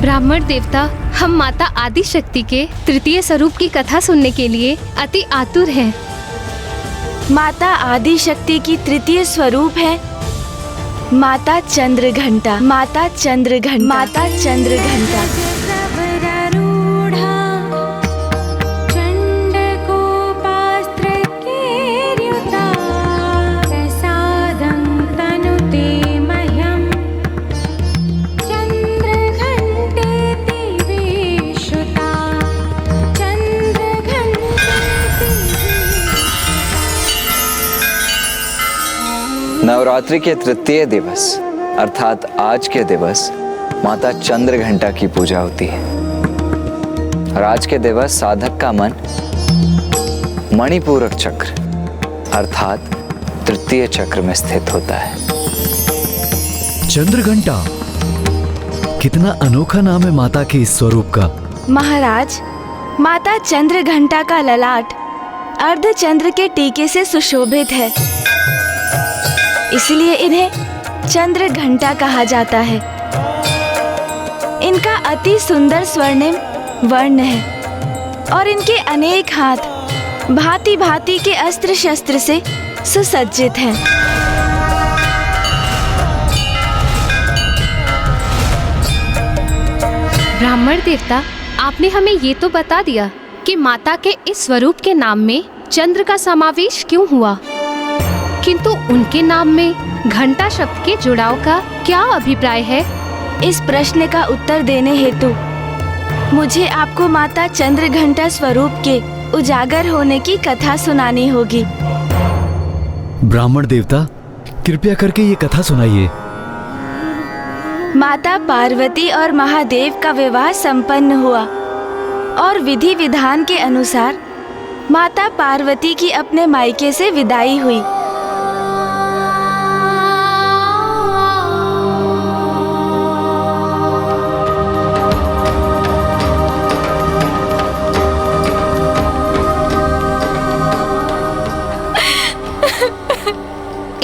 ब्राह्मण देवता, हम माता आदि शक्ति के तृतीय स्वरूप की कथा सुनने के लिए अति आतुर हैं। माता आदि शक्ति की तृतीय स्वरूप है माता चंद्रघंटा। माता चंद्रघंटा। माता चंद्रघंटा। नवरात्रि के तृतीय दिवस अर्थात आज के दिवस माता चंद्रघंटा की पूजा होती है। और आज के दिवस साधक का मन मणिपूरक चक्र अर्थात तृतीय चक्र में स्थित होता है। चंद्रघंटा, कितना अनोखा नाम है माता के इस स्वरूप का। महाराज, माता चंद्रघंटा का ललाट अर्धचंद्र के टीके से सुशोभित है, इसलिए इन्हें चंद्रघंटा कहा जाता है। इनका अति सुंदर स्वर्णिम वर्ण है और इनके अनेक हाथ भांति भांति के अस्त्र शस्त्र से सुसज्जित हैं। ब्राह्मण देवता, आपने हमें ये तो बता दिया कि माता के इस स्वरूप के नाम में चंद्र का समावेश क्यों हुआ, किंतु उनके नाम में घंटा शब्द के जुड़ाव का क्या अभिप्राय है? इस प्रश्न का उत्तर देने हेतु मुझे आपको माता चंद्रघंटा स्वरूप के उजागर होने की कथा सुनानी होगी। ब्राह्मण देवता, कृपया करके ये कथा सुनाइए। माता पार्वती और महादेव का विवाह संपन्न हुआ और विधि विधान के अनुसार माता पार्वती की अपने मायके से विदाई हुई।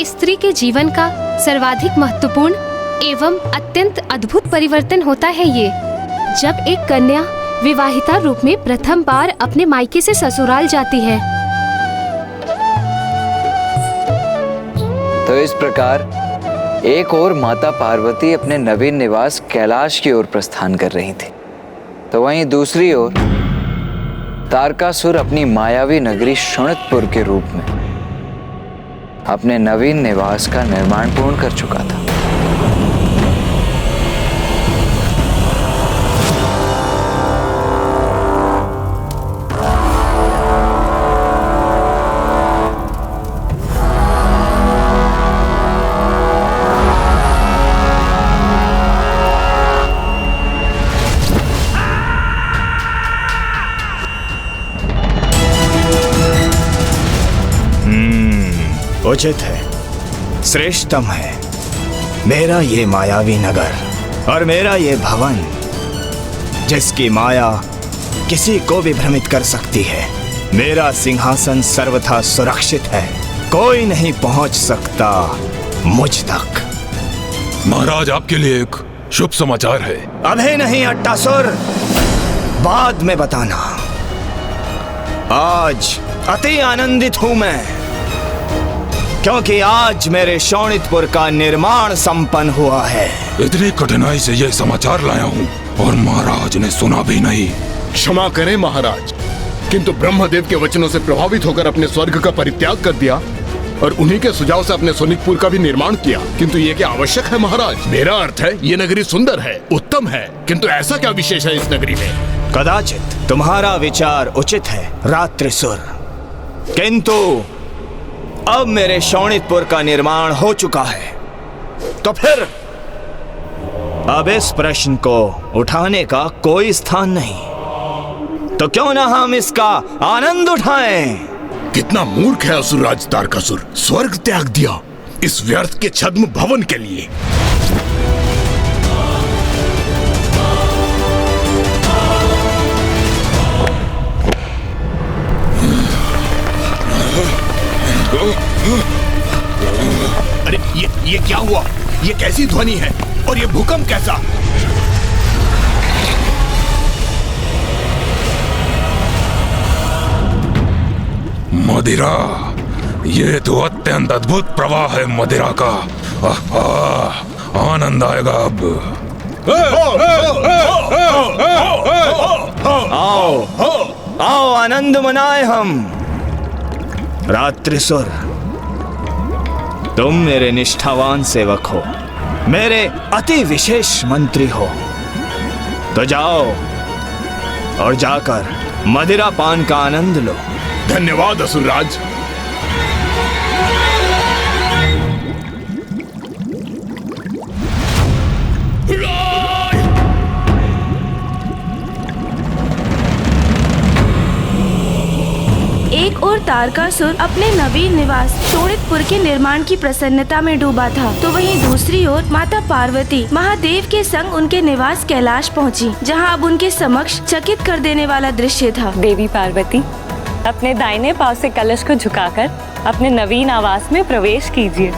स्त्री के जीवन का सर्वाधिक महत्वपूर्ण एवं अत्यंत अद्भुत परिवर्तन होता है ये, जब एक कन्या विवाहिता रूप में प्रथम बार अपने मायके से ससुराल जाती है। तो इस प्रकार एक ओर माता पार्वती अपने नवीन निवास कैलाश की ओर प्रस्थान कर रही थी, तो वहीं दूसरी ओर तारकासुर अपनी मायावी नगरी शोणितपुर के रूप में अपने नवीन निवास का निर्माण पूर्ण कर चुका था। उचित है, श्रेष्ठतम है मेरा ये मायावी नगर और मेरा ये भवन, जिसकी माया किसी को भी भ्रमित कर सकती है। मेरा सिंहासन सर्वथा सुरक्षित है, कोई नहीं पहुंच सकता मुझ तक। महाराज, आपके लिए एक शुभ समाचार है। अभी नहीं अट्टासुर, बाद में बताना। आज अति आनंदित हूं मैं, क्योंकि आज मेरे शोणितपुर का निर्माण संपन्न हुआ है। इतनी कठिनाई से यह समाचार लाया हूँ और महाराज ने सुना भी नहीं। क्षमा करें महाराज, किंतु ब्रह्मदेव के वचनों से प्रभावित होकर अपने स्वर्ग का परित्याग कर दिया और उन्हीं के सुझाव से अपने शोणितपुर का भी निर्माण किया। किंतु ये क्या आवश्यक है महाराज? मेरा अर्थ है ये नगरी सुंदर है, उत्तम है, किंतु ऐसा क्या विशेष है इस नगरी में? कदाचित तुम्हारा विचार उचित है रात्रिसुर, किंतु अब मेरे शोणितपुर का निर्माण हो चुका है, तो फिर अब इस प्रश्न को उठाने का कोई स्थान नहीं। तो क्यों ना हम इसका आनंद उठाएं? कितना मूर्ख है असुरराज तारकासुर, स्वर्ग त्याग दिया इस व्यर्थ के छद्म भवन के लिए। अरे ये क्या हुआ? ये कैसी ध्वनि है और ये भूकंप कैसा? मदिरा, ये तो अत्यंत अद्भुत प्रवाह है मदिरा का। आनंद आएगा अब। आओ आनंद मनाए हम। रात्रिसुर, तुम मेरे निष्ठावान सेवक हो, मेरे अति विशेष मंत्री हो, तो जाओ और जाकर मदिरा पान का आनंद लो। धन्यवाद असुरराज। एक और तारकासुर अपने नवीन निवास शोणितपुर के निर्माण की प्रसन्नता में डूबा था, तो वहीं दूसरी ओर माता पार्वती महादेव के संग उनके निवास कैलाश पहुंची, जहां अब उनके समक्ष चकित कर देने वाला दृश्य था। देवी पार्वती, अपने दाहिने पांव से कलश को झुकाकर अपने नवीन आवास में प्रवेश कीजिए।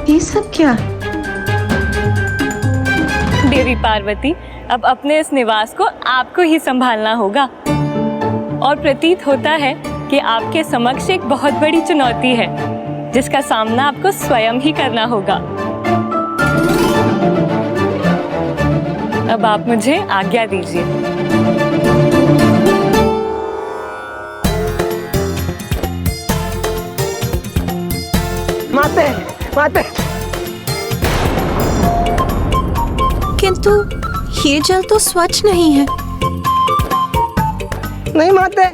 ये सब क्या? देवी पार्वती, अब अपने इस निवास को आपको ही संभालना होगा, और प्रतीत होता है कि आपके समक्ष एक बहुत बड़ी चुनौती है, जिसका सामना आपको स्वयं ही करना होगा। अब आप मुझे आज्ञा दीजिए। माते, माते। किंतु ये जल तो स्वच्छ नहीं है। नहीं माते,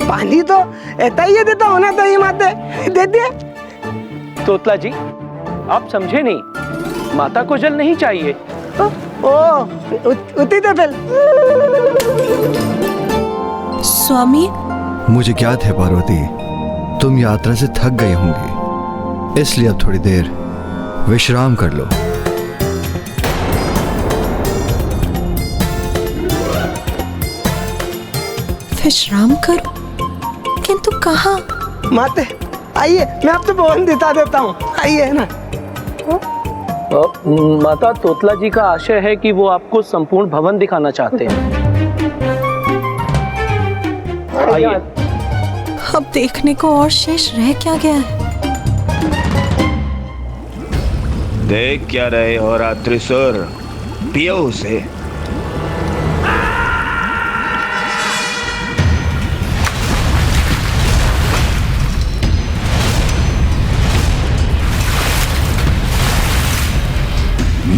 पानी तो ऐसा ही देता होना चाहिए माते, दे दिए। तोतला जी, आप समझे नहीं, माता को जल नहीं चाहिए। उती तो फिर। स्वामी, मुझे ज्ञात है पार्वती, तुम यात्रा से थक गए होंगे, इसलिए अब थोड़ी देर विश्राम कर लो। विश्राम करो? किंतु कहाँ? माते आइए, मैं आपको भवन दिखा देता हूँ, आइए ना। माता, तोतला जी का आशय है कि वो आपको संपूर्ण भवन दिखाना चाहते हैं। आइए। अब देखने को और शेष रह क्या गया है? देख क्या रहे हो रात्रिसुर, पियो उसे।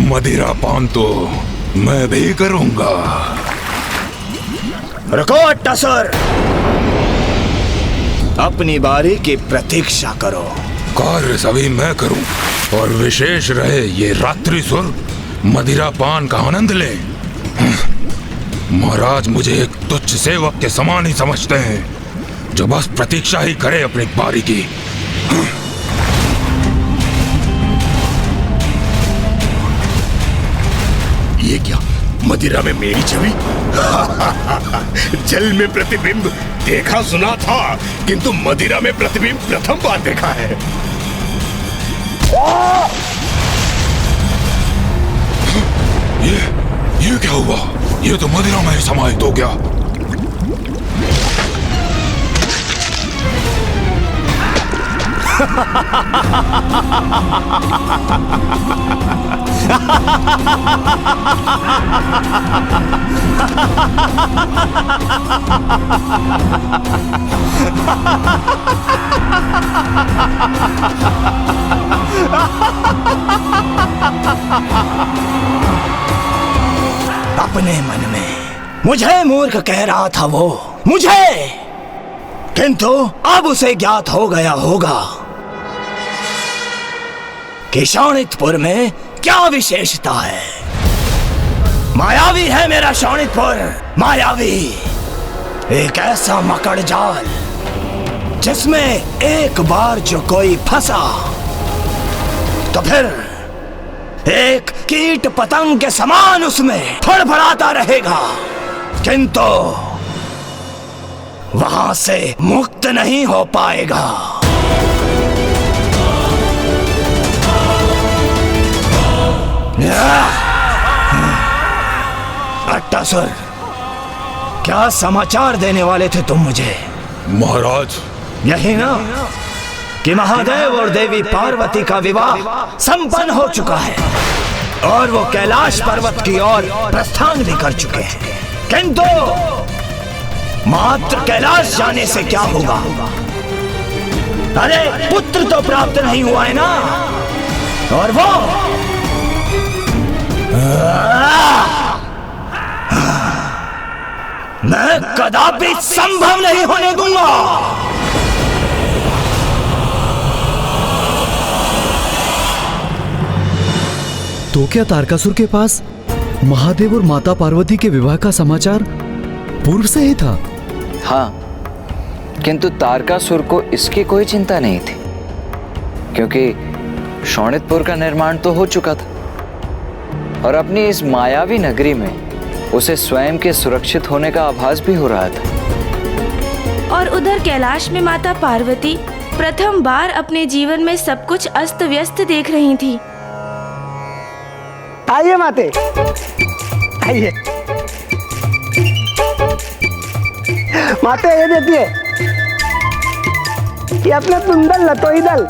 मदिरा पान तो मैं भी करूंगा। रुको अट्टासुर, अपनी बारी की प्रतीक्षा करो। कार्य सभी मैं करूं, और विशेष रहे ये रात्रिसुर मदिरा पान का आनंद ले। महाराज मुझे एक तुच्छ सेवक के समान ही समझते हैं, जो बस प्रतीक्षा ही करे अपनी बारी की। ये क्या, मदिरा में मेरी छवि? जल में प्रतिबिंब देखा सुना था, किंतु मदिरा में प्रतिबिंब प्रथम बार देखा है। ये क्या हुआ? ये तो मदिरा में ही समाहित हो गया। अपने मन में मुझे मूर्ख कह रहा था वो, मुझे, किंतु अब उसे ज्ञात हो गया होगा कि शोणितपुर में क्या विशेषता है। मायावी है मेरा शोणितपुर, मायावी। एक ऐसा मकड़ जाल जिसमें एक बार जो कोई फंसा तो फिर एक कीट पतंग के समान उसमें फड़फड़ाता रहेगा, किंतु वहां से मुक्त नहीं हो पाएगा। अट्टासुर, क्या समाचार देने वाले थे तुम मुझे? महाराज, यही ना कि महादेव और देवी पार्वती का विवाह संपन्न हो चुका है और वो कैलाश पर्वत की ओर प्रस्थान भी कर चुके हैं, किंतु मात्र कैलाश जाने से क्या होगा? अरे पुत्र तो प्राप्त नहीं हुआ है ना, और वो मैं कदापि संभव नहीं होने दूंगा। तो क्या तारकासुर के पास महादेव और माता पार्वती के विवाह का समाचार पूर्व से ही था? हाँ, किंतु तारकासुर को इसकी कोई चिंता नहीं थी, क्योंकि शोणितपुर का निर्माण तो हो चुका था और अपनी इस मायावी नगरी में उसे स्वयं के सुरक्षित होने का आभास भी हो रहा था। और उधर कैलाश में माता पार्वती प्रथम बार अपने जीवन में सब कुछ अस्त व्यस्त देख रही थी। आइए माते, आइए माते, ये देखिए, ये अपने तुंदल लतोई दल।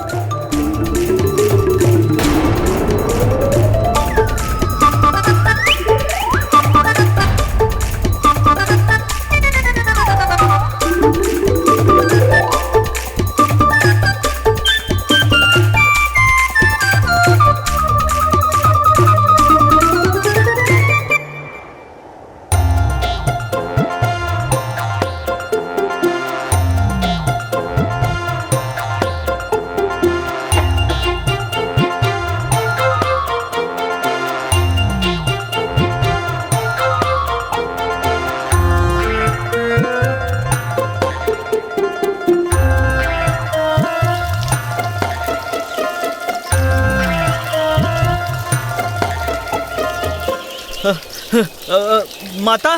माता,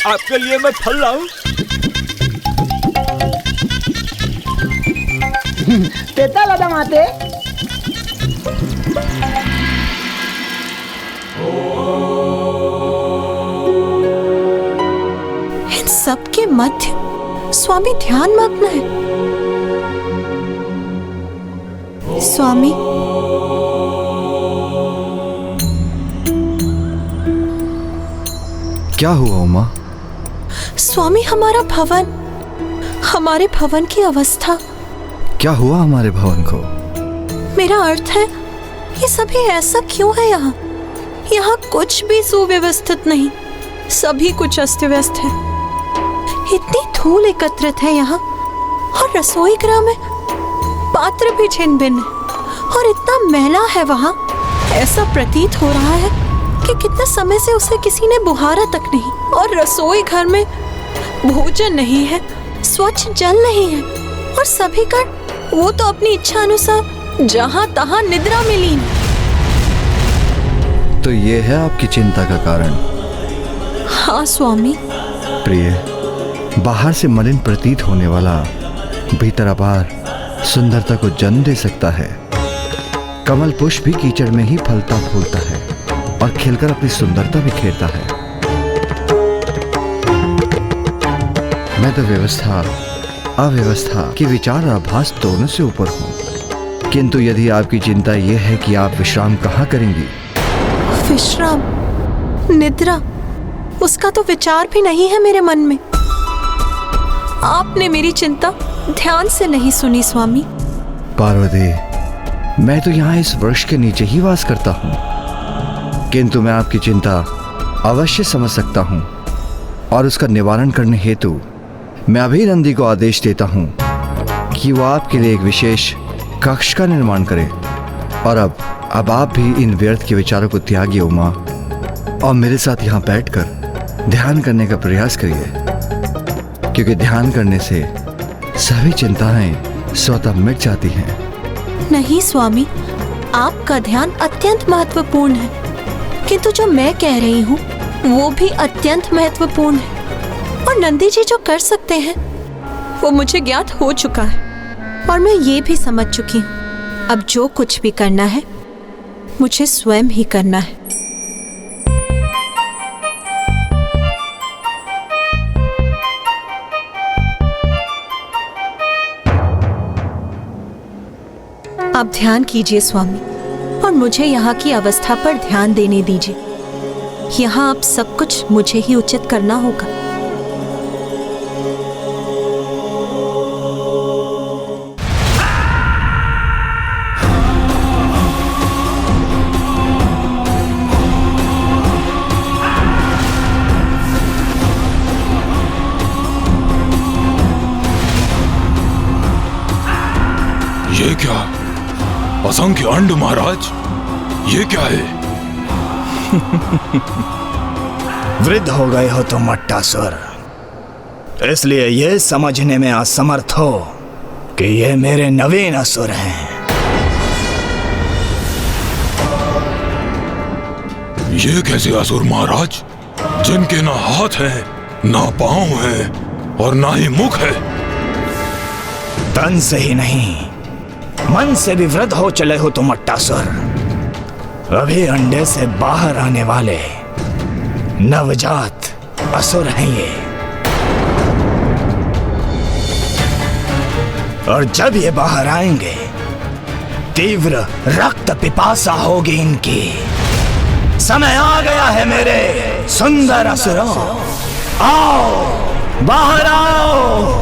आपके लिए मैं फल लाऊं? देता लदा माते। इन सब के मध्य स्वामी ध्यान मग्न है। स्वामी, क्या हुआ उमा? स्वामी, हमारे भवन की अवस्था। क्या हुआ हमारे भवन को? मेरा अर्थ है, ये सभी ऐसा क्यों है यहाँ? यहाँ कुछ भी सुव्यवस्थित नहीं, सभी कुछ अस्त व्यस्त है। इतनी धूल एकत्रित है यहाँ, और रसोई गृह में पात्र भी छिन्न भिन्न है, और इतना मैला है वहाँ। ऐसा प्रतीत हो रहा है कि कितने समय से उसे किसी ने बुहारा तक नहीं, और रसोई घर में भोजन नहीं है, स्वच्छ जल नहीं है, और सभी का वो तो अपनी इच्छा अनुसार जहां तहां निद्रा में लीन। तो ये है आपकी चिंता का कारण? हाँ स्वामी। प्रिय, बाहर से मलिन प्रतीत होने वाला भीतर अपार सुंदरता को जन्म दे सकता है। कमल पुष्प भी कीचड़ में ही फलता फूलता है और खिलकर अपनी सुंदरता बिखेरता है। मैं तो व्यवस्था अव्यवस्था की विचार आभास दोनों से ऊपर हूँ, किंतु यदि आपकी चिंता यह है कि आप विश्राम कहाँ करेंगी? विश्राम, निद्रा, उसका तो विचार भी नहीं है मेरे मन में। आपने मेरी चिंता ध्यान से नहीं सुनी स्वामी। पार्वती, मैं तो यहाँ इस वृक्ष के नीचे ही वास करता हूँ, किंतु मैं आपकी चिंता अवश्य समझ सकता हूँ और उसका निवारण करने हेतु मैं अभी नंदी को आदेश देता हूँ कि वो आपके लिए एक विशेष कक्ष का निर्माण करे। और अब आप भी इन व्यर्थ के विचारों को त्यागिए उमा। और मेरे साथ यहाँ बैठकर ध्यान करने का प्रयास करिए, क्योंकि ध्यान करने से सभी चिंताएं स्वतः मिट जाती हैं। नहीं स्वामी, आपका ध्यान अत्यंत महत्वपूर्ण है, किंतु जो मैं कह रही हूँ वो भी अत्यंत महत्वपूर्ण है। और नंदी जी जो कर सकते हैं वो मुझे ज्ञात हो चुका है, और मैं ये भी समझ चुकी हूँ अब जो कुछ भी करना है मुझे स्वयं ही करना है। आप ध्यान कीजिए स्वामी, और मुझे यहाँ की अवस्था पर ध्यान देने दीजिए। यहाँ अब सब कुछ मुझे ही उचित करना होगा। ये क्या? असंख्य अंड महाराज, ये क्या है? वृद्ध हो गए हो तुम मट्टासुर, इसलिए ये समझने में असमर्थ हो कि ये मेरे नवीन असुर हैं। ये कैसे असुर महाराज, जिनके ना हाथ हैं, ना पांव हैं और ना ही मुख है? तन से ही नहीं, मन से भी वृद्ध हो चले हो तुम मट्टासुर। अभी अंडे से बाहर आने वाले नवजात असुर हैं ये। और जब ये बाहर आएंगे, तीव्र रक्त पिपासा होगी इनकी। समय आ गया है मेरे सुंदर असुरों, आओ बाहर आओ।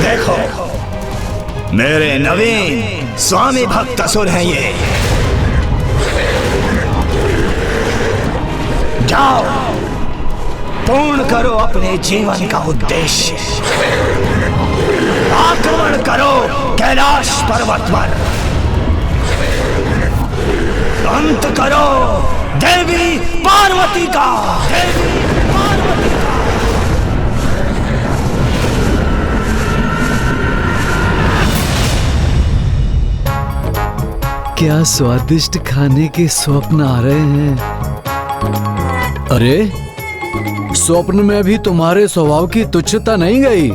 देखो, मेरे नवीन स्वामी भक्त असुर हैं ये। जाओ, पूर्ण करो अपने जीवन का उद्देश्य। आक्रमण करो कैलाश पर्वत पर, अंत करो देवी पार्वती का। क्या स्वादिष्ट खाने के स्वप्न आ रहे हैं। अरे, स्वप्न में भी तुम्हारे स्वभाव की तुच्छता नहीं गई।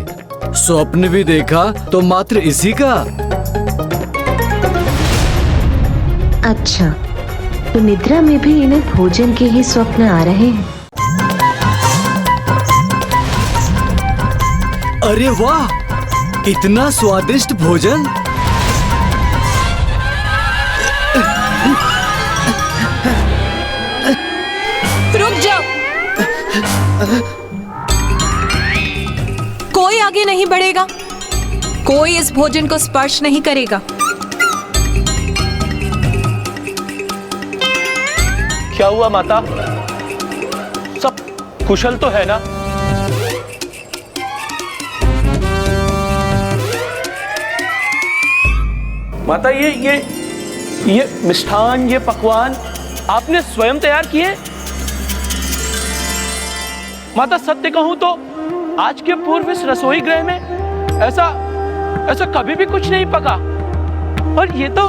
स्वप्न भी देखा तो मात्र इसी का। अच्छा, तो निद्रा में भी इन्हें भोजन के ही स्वप्न आ रहे हैं। अरे वाह, इतना स्वादिष्ट भोजन। रुक जाओ, कोई आगे नहीं बढ़ेगा, कोई इस भोजन को स्पर्श नहीं करेगा। क्या हुआ माता? सब कुशल तो है ना? माता, ये मिष्ठान, ये पकवान आपने स्वयं तैयार किए? माता, सत्य कहूं तो आज के पूर्व इस रसोई गृह में ऐसा कभी भी कुछ नहीं पका, और ये तो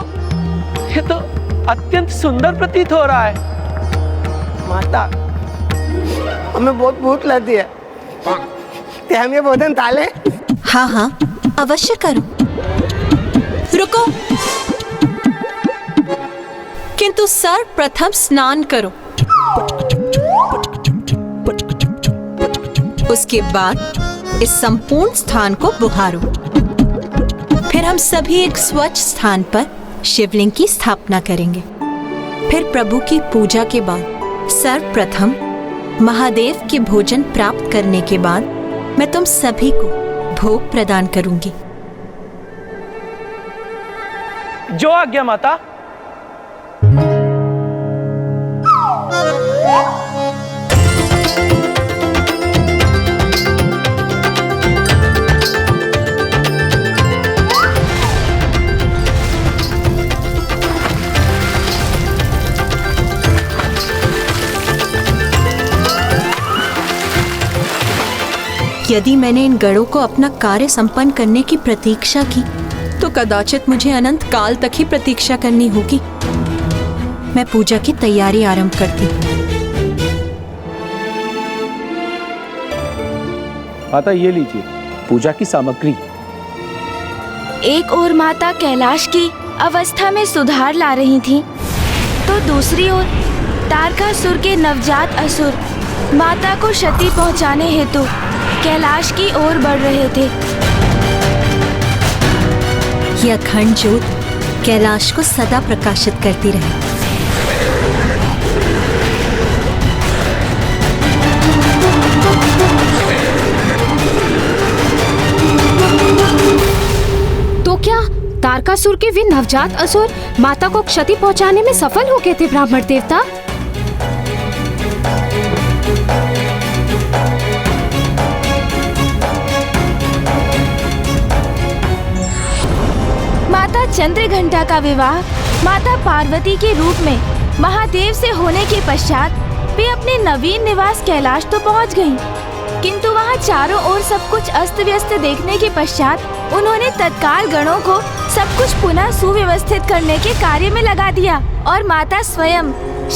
अत्यंत सुंदर प्रतीत हो रहा है। माता, हमें बहुत भूख लगती है, क्या हम ये भोजन ताले? हाँ हाँ, अवश्य करो। रुको, किंतु सर्वप्रथम स्नान करो, उसके बाद इस संपूर्ण स्थान को बुहारो। फिर हम सभी एक स्वच्छ स्थान पर शिवलिंग की स्थापना करेंगे। फिर प्रभु की पूजा के बाद सर्वप्रथम महादेव के भोजन प्राप्त करने के बाद मैं तुम सभी को भोग प्रदान करूंगी। जो आज्ञा माता। यदि मैंने इन गणों को अपना कार्य संपन्न करने की प्रतीक्षा की तो कदाचित मुझे अनंत काल तक ही प्रतीक्षा करनी होगी। मैं पूजा की तैयारी आरंभ करती हूँ। माता ये लीजिए पूजा की सामग्री। एक ओर माता कैलाश की अवस्था में सुधार ला रही थी, तो दूसरी ओर तारकासुर के नवजात असुर माता को क्षति पहुंचाने हेतु कैलाश की ओर बढ़ रहे थे। यह अखंड ज्योत कैलाश को सदा प्रकाशित करती रहे। तो क्या तारकासुर के वे नवजात असुर माता को क्षति पहुंचाने में सफल हो गए थे ब्राह्मण देवता? माता चंद्रघंटा का विवाह माता पार्वती के रूप में महादेव से होने के पश्चात वे अपने नवीन निवास कैलाश तो पहुंच गईं, किंतु वहां चारों ओर सब कुछ अस्त व्यस्त देखने के पश्चात उन्होंने तत्काल गणों को सब कुछ पुनः सुव्यवस्थित करने के कार्य में लगा दिया और माता स्वयं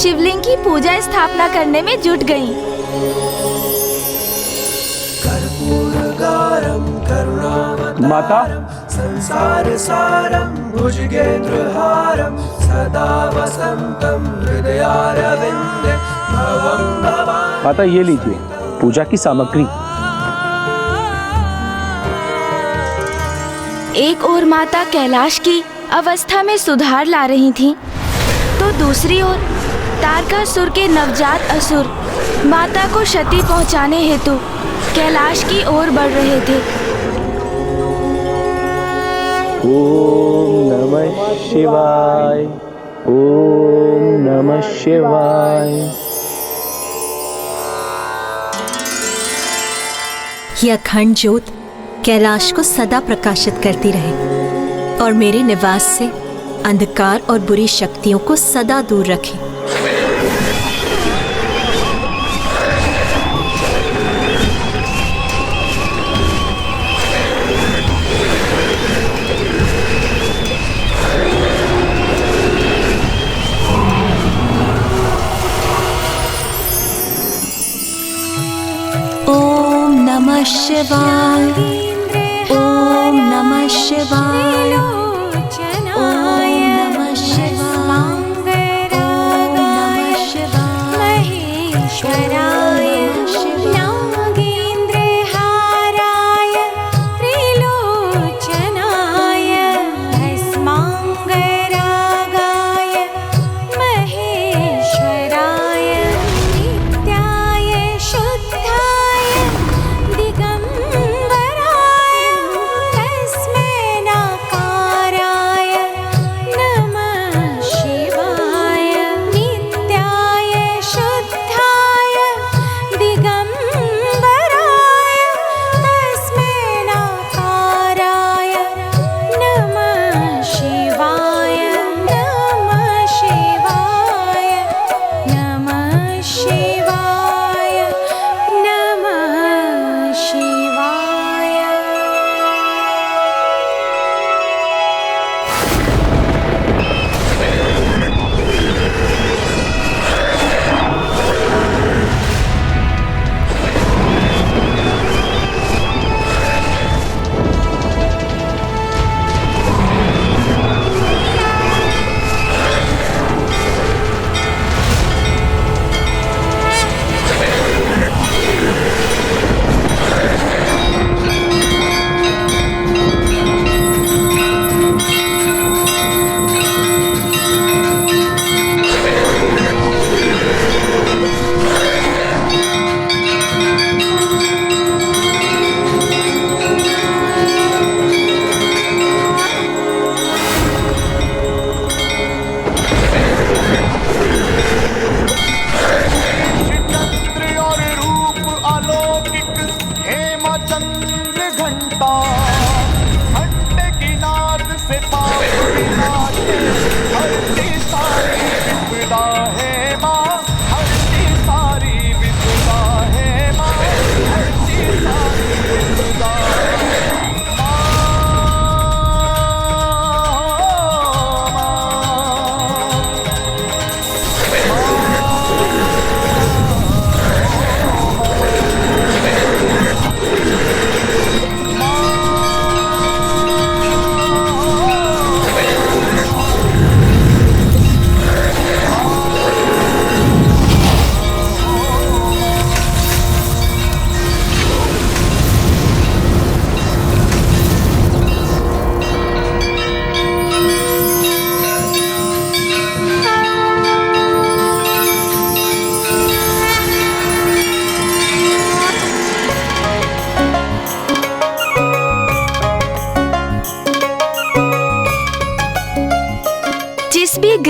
शिवलिंग की पूजा स्थापना करने में जुट गईं। माता संसार सारम भुजगेंद्रहारम सदा वसंतम हृदयारविंदे भवं भवानि। माता ये लीजिए पूजा की सामग्री। एक ओर माता कैलाश की अवस्था में सुधार ला रही थीं, तो दूसरी ओर तारकासुर के नवजात असुर माता को क्षति पहुंचाने हेतु कैलाश की ओर बढ़ रहे थे। ओम नमः शिवाय, ओम नमः शिवाय। यह अखंड ज्योत कैलाश को सदा प्रकाशित करती रहे और मेरे निवास से अंधकार और बुरी शक्तियों को सदा दूर रखे। ओम नमः शिवाय, ओम नमः शिवाय, ओम नमः शिवाय, ओम नमः शिवाय, महेश्वराय नागेंद्रहाराय त्रिलोचनाय भस्मांगरागाय महेश्वराय नित्याय शुद्धाय दिगंबराय तस्मै नाकाराय नमः शिवाय। नित्याय शुद्धाय दिगंबराय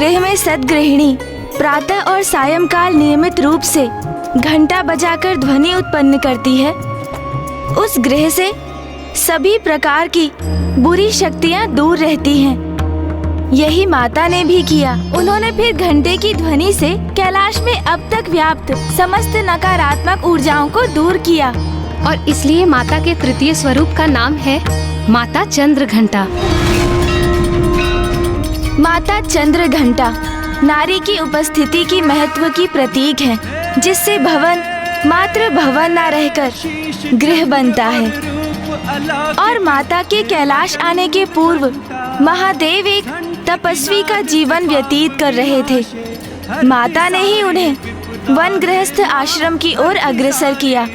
गृह में सद्गृहिणी प्रातः और सायंकाल नियमित रूप से घंटा बजाकर ध्वनि उत्पन्न करती है, उस गृह से सभी प्रकार की बुरी शक्तियां दूर रहती हैं। यही माता ने भी किया। उन्होंने फिर घंटे की ध्वनि से कैलाश में अब तक व्याप्त समस्त नकारात्मक ऊर्जाओं को दूर किया, और इसलिए माता के तृतीय स्वरूप का नाम है माता चंद्र घंटा। माता चंद्र घंटा नारी की उपस्थिति की महत्व की प्रतीक है, जिससे भवन मात्र भवन न रहकर गृह बनता है। और माता के कैलाश आने के पूर्व महादेव एक तपस्वी का जीवन व्यतीत कर रहे थे। माता ने ही उन्हें वन गृहस्थ आश्रम की ओर अग्रसर किया,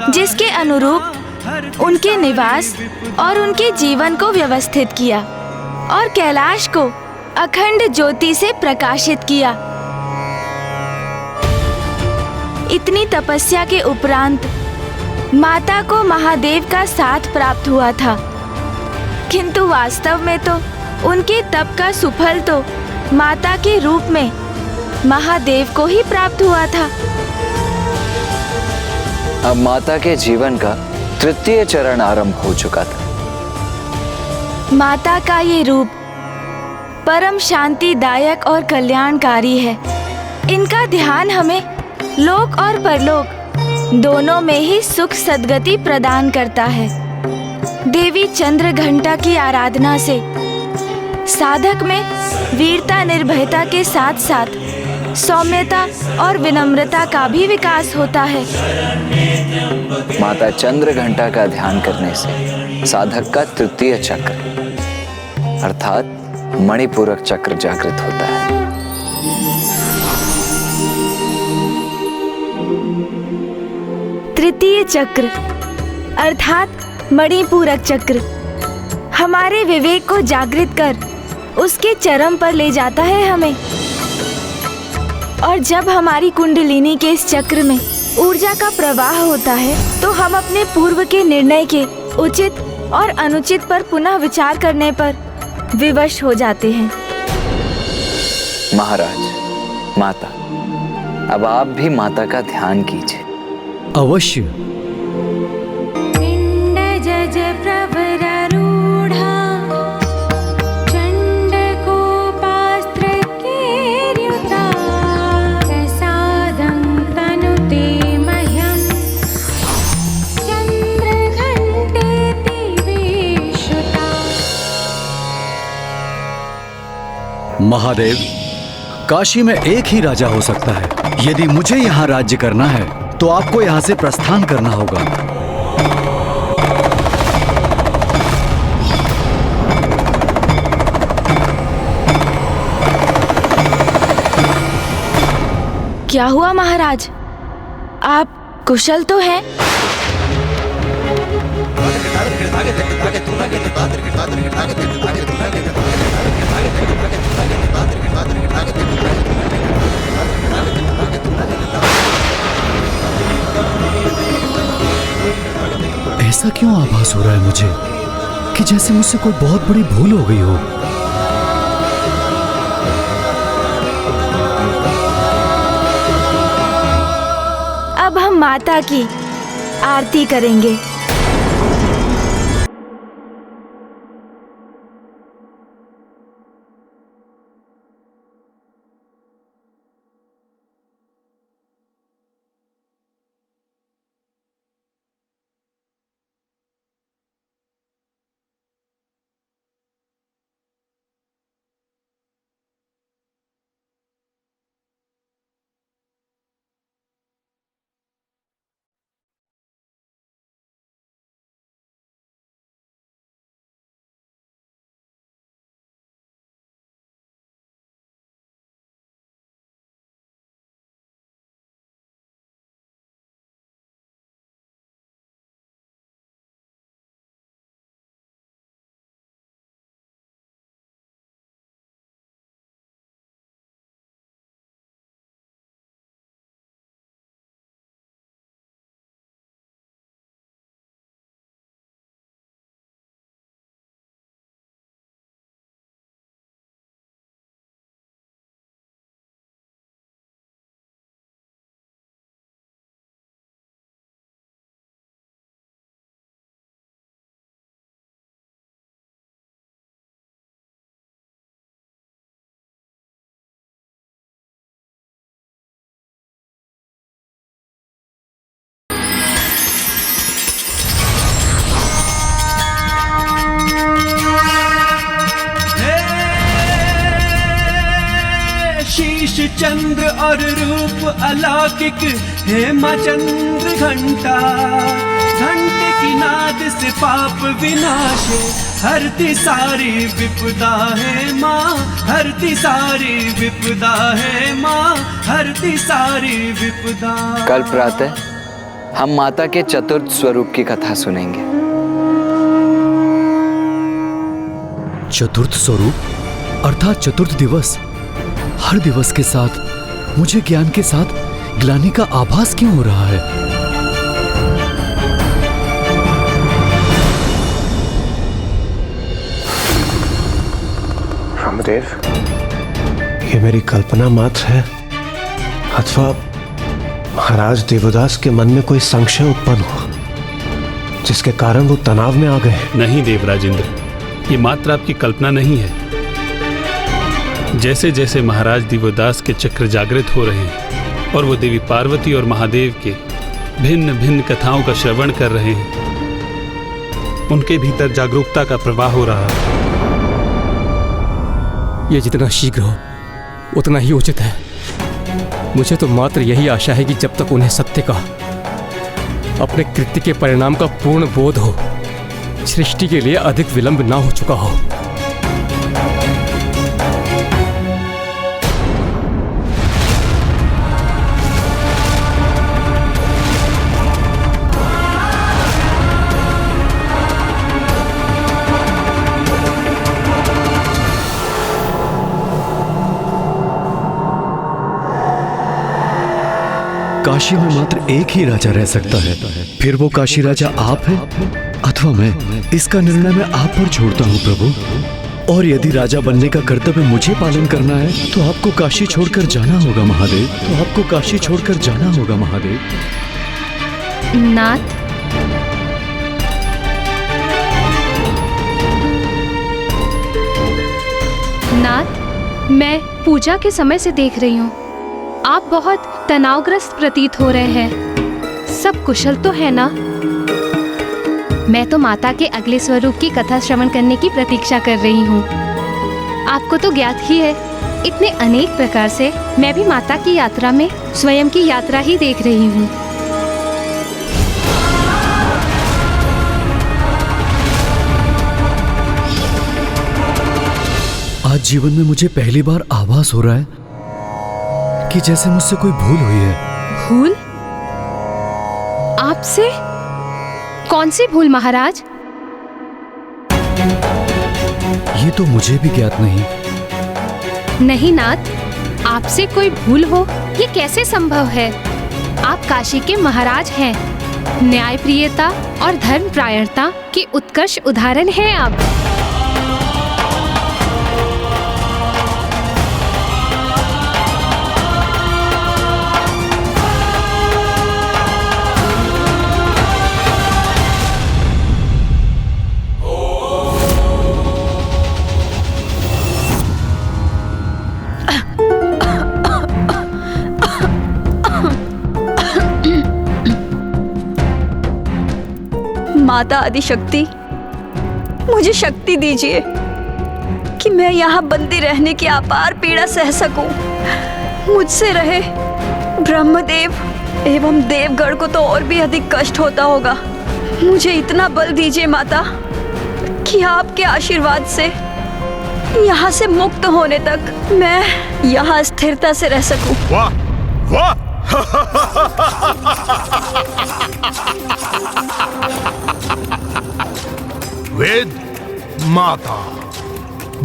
जिसके अनुरूप उनके निवास और उनके जीवन को व्यवस्थित किया और कैलाश को अखंड ज्योति से प्रकाशित किया। इतनी तपस्या के उपरांत माता को महादेव का साथ प्राप्त हुआ था, किंतु वास्तव में तो उनके तप का सुफल तो माता के रूप में महादेव को ही प्राप्त हुआ था। अब माता के जीवन का तृतीय चरण आरंभ हो चुका था। माता का ये रूप परम शांतिदायक और कल्याणकारी है। इनका ध्यान हमें लोक और परलोक दोनों में ही सुख सद्गति प्रदान करता है। देवी चंद्र घंटा की आराधना से साधक में वीरता निर्भयता के साथ साथ सौम्यता और विनम्रता का भी विकास होता है। माता चंद्र घंटा का ध्यान करने से साधक का तृतीय चक्र अर्थात मणिपूरक चक्र जागृत होता है। तृतीय चक्र अर्थात मणिपूरक चक्र हमारे विवेक को जागृत कर उसके चरम पर ले जाता है हमें। और जब हमारी कुंडलिनी के इस चक्र में ऊर्जा का प्रवाह होता है, तो हम अपने पूर्व के निर्णय के उचित और अनुचित पर पुनः विचार करने पर विवश हो जाते हैं। महाराज, माता, अब आप भी माता का ध्यान कीजिए। अवश्य। पिंडजज प्रवरारूढ़ा चंडकोपास्त्र केर्युता प्रसादं तनुते मह्यं चंद्रघंटेति विश्रुता। महादेव, काशी में एक ही राजा हो सकता है। यदि मुझे यहाँ राज्य करना है तो आपको यहाँ से प्रस्थान करना होगा। क्या हुआ महाराज? आप कुशल तो हैं? ऐसा क्यों आभास हो रहा है मुझे कि जैसे मुझसे कोई बहुत बड़ी भूल हो गई हो। अब हम माता की आरती करेंगे। चंद्र और रूप अलौकिक हे माँ चंद्र घंटा। घंटे की नाद से पाप विनाश हरती सारी विपदा है माँ, हरती सारी विपदा है माँ, हरती सारी विपदा। कल प्रातः हम माता के चतुर्थ स्वरूप की कथा सुनेंगे। चतुर्थ स्वरूप अर्थात चतुर्थ दिवस। हर दिवस के साथ मुझे ज्ञान के साथ ग्लानि का आभास क्यों हो रहा है? रामदेव, ये मेरी कल्पना मात्र है अथवा महाराज देवदास के मन में कोई संशय उत्पन्न हुआ जिसके कारण वो तनाव में आ गए? नहीं देवराजेंद्र, ये मात्र आपकी कल्पना नहीं है। जैसे जैसे महाराज देवदास के चक्र जागृत हो रहे हैं और वो देवी पार्वती और महादेव के भिन्न भिन्न कथाओं का श्रवण कर रहे हैं, उनके भीतर जागरूकता का प्रवाह हो रहा है। ये जितना शीघ्र हो उतना ही उचित है। मुझे तो मात्र यही आशा है कि जब तक उन्हें सत्य का, अपने कृत्य के परिणाम का पूर्ण बोध हो, सृष्टि के लिए अधिक विलंब ना हो चुका हो। काशी में मात्र एक ही राजा रह सकता है, फिर वो काशी राजा आप हैं अथवा मैं। इसका निर्णय मैं आप पर छोड़ता हूँ प्रभु। और यदि राजा बनने का कर्तव्य मुझे पालन करना है तो आपको काशी छोड़कर जाना होगा महादेव, तो आपको काशी छोड़कर जाना होगा महादेव। नाथ, नाथ, मैं पूजा के समय से देख रही हूँ आप बहुत तनावग्रस्त प्रतीत हो रहे हैं। सब कुशल तो है ना? मैं तो माता के अगले स्वरूप की कथा श्रवण करने की प्रतीक्षा कर रही हूँ। आपको तो ज्ञात ही है, इतने अनेक प्रकार से मैं भी माता की यात्रा में स्वयं की यात्रा ही देख रही हूँ। आज जीवन में मुझे पहली बार आभास हो रहा है कि जैसे मुझसे कोई भूल हुई है। भूल? आपसे? कौन सी भूल महाराज? ये तो मुझे भी ज्ञात नहीं। नहीं नाथ, आपसे कोई भूल हो ये कैसे संभव है? आप काशी के महाराज हैं। न्यायप्रियता और धर्मप्रायणता के उत्कर्ष उदाहरण हैं आप। माता आदिशक्ति, मुझे शक्ति दीजिए कि मैं यहाँ बंदी रहने की अपार पीड़ा सह सकूं। मुझसे रहे ब्रह्मदेव एवं देवगण को तो और भी अधिक कष्ट होता होगा। मुझे इतना बल दीजिए माता कि आपके आशीर्वाद से यहाँ से मुक्त होने तक मैं यहाँ स्थिरता से रह सकूं। वाह वाह! वेद माता,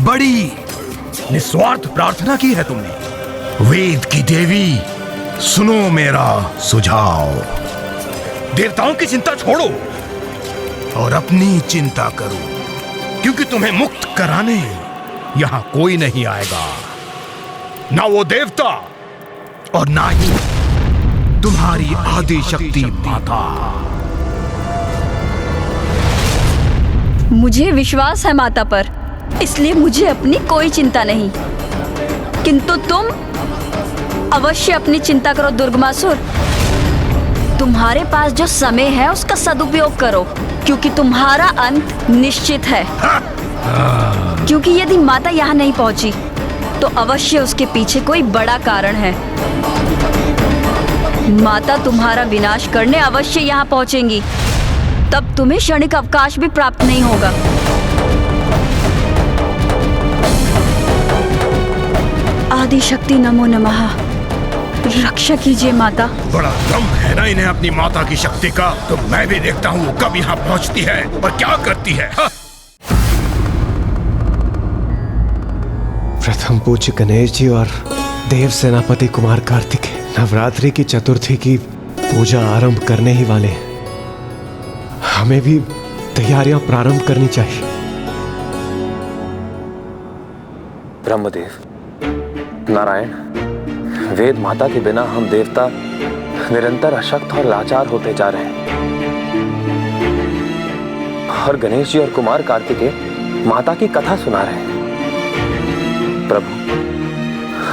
बड़ी निस्वार्थ प्रार्थना की है तुमने। वेद की देवी, सुनो मेरा सुझाव। देवताओं की चिंता छोड़ो और अपनी चिंता करो, क्योंकि तुम्हें मुक्त कराने यहां कोई नहीं आएगा, ना वो देवता और ना ही तुम्हारी आदि शक्ति माता। मुझे विश्वास है माता पर, इसलिए मुझे अपनी कोई चिंता नहीं। किंतु तुम अवश्य अपनी चिंता करो दुर्गमासुर। तुम्हारे पास जो समय है उसका सदुपयोग करो, क्योंकि तुम्हारा अंत निश्चित है। क्योंकि यदि माता यहाँ नहीं पहुंची तो अवश्य उसके पीछे कोई बड़ा कारण है। माता तुम्हारा विनाश करने अवश्य यहाँ पहुंचेंगी, तब तुम्हें क्षणिक अवकाश भी प्राप्त नहीं होगा। आदि शक्ति नमो नमः, रक्षा कीजिए माता। बड़ा दम है ना इन्हें अपनी माता की शक्ति का। तो मैं भी देखता हूँ कब यहाँ पहुँचती है और क्या करती है। प्रथम पूज्य गणेश जी और देव सेनापति कुमार कार्तिकेय नवरात्रि की चतुर्थी की पूजा आरंभ करने ही वाले हैं। हमें भी तैयारियां प्रारंभ करनी चाहिए। ब्रह्मदेव, नारायण, वेद माता के बिना हम देवता निरंतर अशक्त और लाचार होते जा रहे हैं। और गणेश जी और कुमार कार्तिकेय माता की कथा सुना रहे हैं। प्रभु,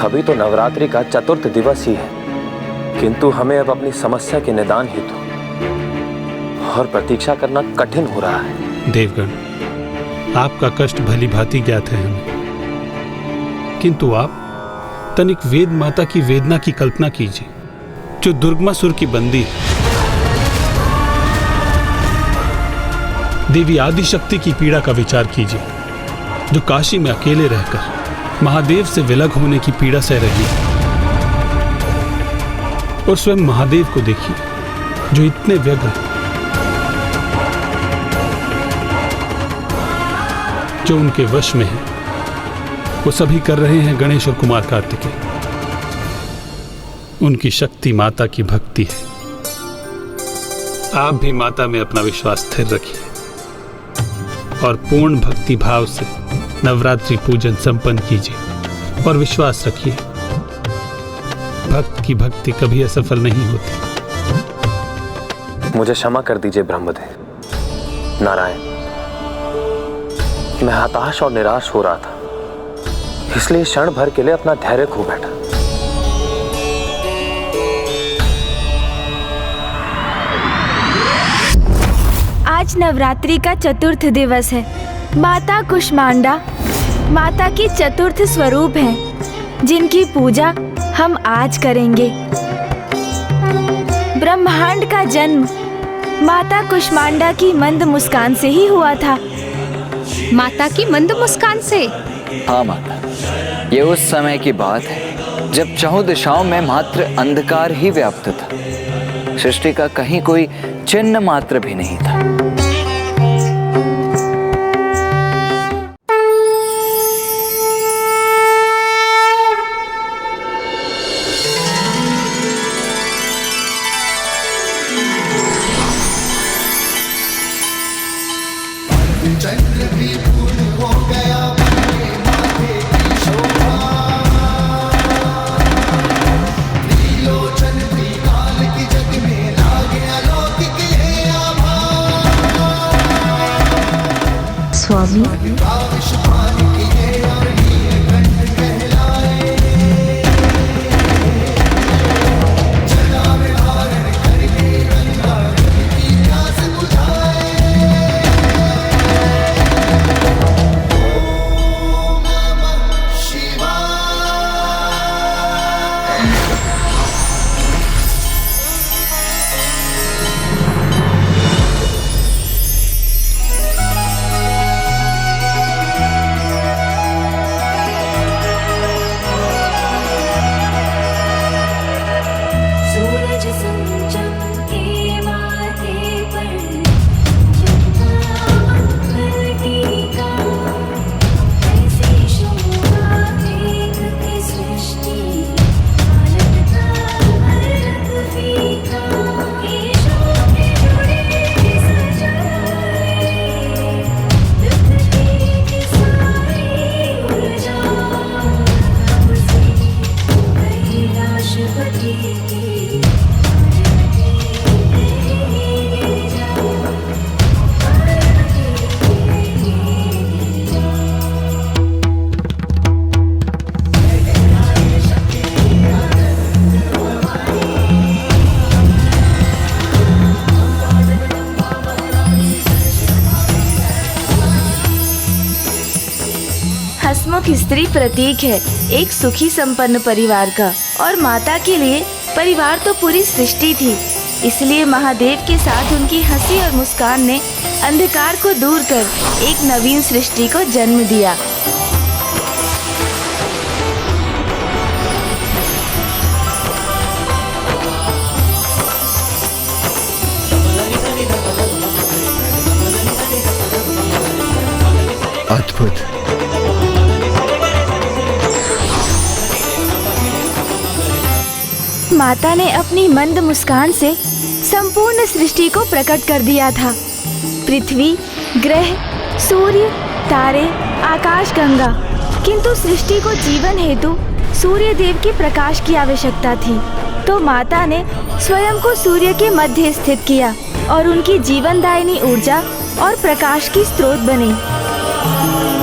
अभी तो नवरात्रि का चतुर्थ दिवस ही है, किंतु हमें अब अपनी समस्या के निदान हेतु और प्रतीक्षा करना कठिन हो रहा है। देवगण, आपका कष्ट भली भांति ज्ञात है हमें, किंतु आप तनिक वेद माता की वेदना की कल्पना कीजिए, जो दुर्गमासुर की बंदी है। देवी आदिशक्ति की पीड़ा का विचार कीजिए, जो काशी में अकेले रहकर महादेव से विलग होने की पीड़ा सह रही है। और स्वयं महादेव को देखिए, जो इतने व्यग्र, जो उनके वश में है, वो सभी कर रहे हैं गणेश और कुमार कार्तिकेय। उनकी शक्ति माता की भक्ति है। आप भी माता में अपना विश्वास स्थिर रखिए और पूर्ण भक्ति भाव से नवरात्रि पूजन संपन्न कीजिए और विश्वास रखिए, भक्त की भक्ति कभी असफल नहीं होती। मुझे क्षमा कर दीजिए ब्रह्मदेव। नारायण, मैं हताश और निराश हो रहा था, इसलिए क्षण भर के लिए अपना धैर्य खो बैठा। आज नवरात्रि का चतुर्थ दिवस है। माता कुष्मांडा माता की चतुर्थ स्वरूप हैं, जिनकी पूजा हम आज करेंगे। ब्रह्मांड का जन्म माता कुष्मांडा की मंद मुस्कान से ही हुआ था। माता की मंद मुस्कान से? हाँ माता, ये उस समय की बात है जब चहुं दिशाओं में मात्र अंधकार ही व्याप्त था। सृष्टि का कहीं कोई चिन्ह मात्र भी नहीं था। चंद्र भी पूर्ण हो गया, माथे की शोभा, त्रिलोचन भी काल की जग में लागे अलौकिक है आभा। स्त्री प्रतीक है एक सुखी संपन्न परिवार का, और माता के लिए परिवार तो पूरी सृष्टि थी। इसलिए महादेव के साथ उनकी हंसी और मुस्कान ने अंधकार को दूर कर एक नवीन सृष्टि को जन्म दिया। अद्भुत। माता ने अपनी मंद मुस्कान से संपूर्ण सृष्टि को प्रकट कर दिया था। पृथ्वी, ग्रह, सूर्य, तारे, आकाश गंगा। किंतु सृष्टि को जीवन हेतु सूर्य देव के प्रकाश की आवश्यकता थी, तो माता ने स्वयं को सूर्य के मध्य स्थित किया और उनकी जीवनदायिनी ऊर्जा और प्रकाश की स्रोत बने।